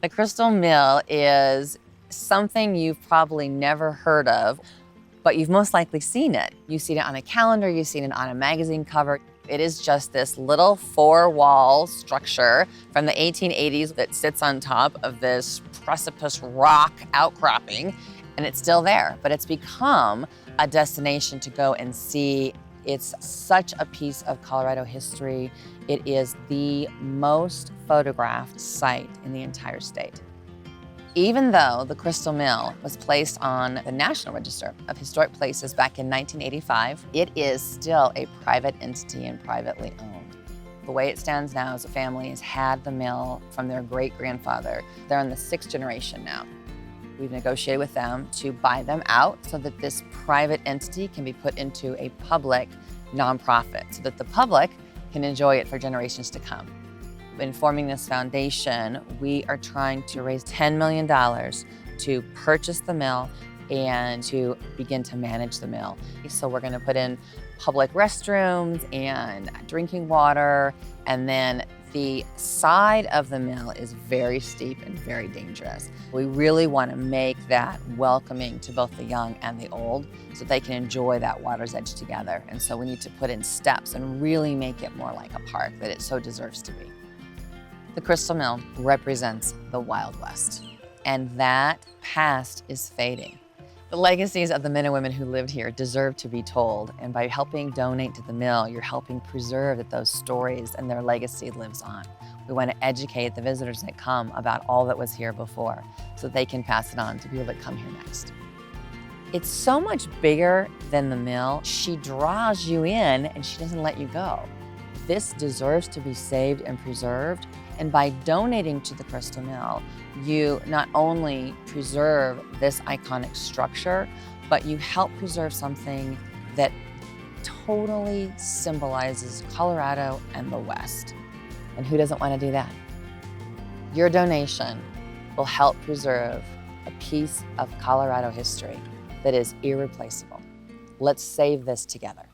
The Crystal Mill is something you've probably never heard of, but you've most likely seen it. You've seen it on a calendar, you've seen it on a magazine cover. It is just this little four-wall structure from the 1880s that sits on top of this precipice rock outcropping, and it's still there, but it's become a destination to go and see. It's such a piece of Colorado history. It is the most photographed site in the entire state. Even though the Crystal Mill was placed on the National Register of Historic Places back in 1985, it is still a private entity and privately owned. The way it stands now is the family has had the mill from their great-grandfather. They're in the 6th generation now. We've negotiated with them to buy them out so that this private entity can be put into a public nonprofit so that the public can enjoy it for generations to come. In forming this foundation, we are trying to raise $10 million to purchase the mill and to begin to manage the mill. So we're going to put in public restrooms and drinking water, and then the side of the mill is very steep and very dangerous. We really want to make that welcoming to both the young and the old so they can enjoy that water's edge together. And so we need to put in steps and really make it more like a park that it so deserves to be. The Crystal Mill represents the Wild West, and that past is fading. The legacies of the men and women who lived here deserve to be told, and by helping donate to the mill, you're helping preserve that those stories and their legacy lives on. We want to educate the visitors that come about all that was here before so they can pass it on to people that come here next. It's so much bigger than the mill. She draws you in and she doesn't let you go. This deserves to be saved and preserved. And by donating to the Crystal Mill, you not only preserve this iconic structure, but you help preserve something that totally symbolizes Colorado and the West. And who doesn't want to do that? Your donation will help preserve a piece of Colorado history that is irreplaceable. Let's save this together.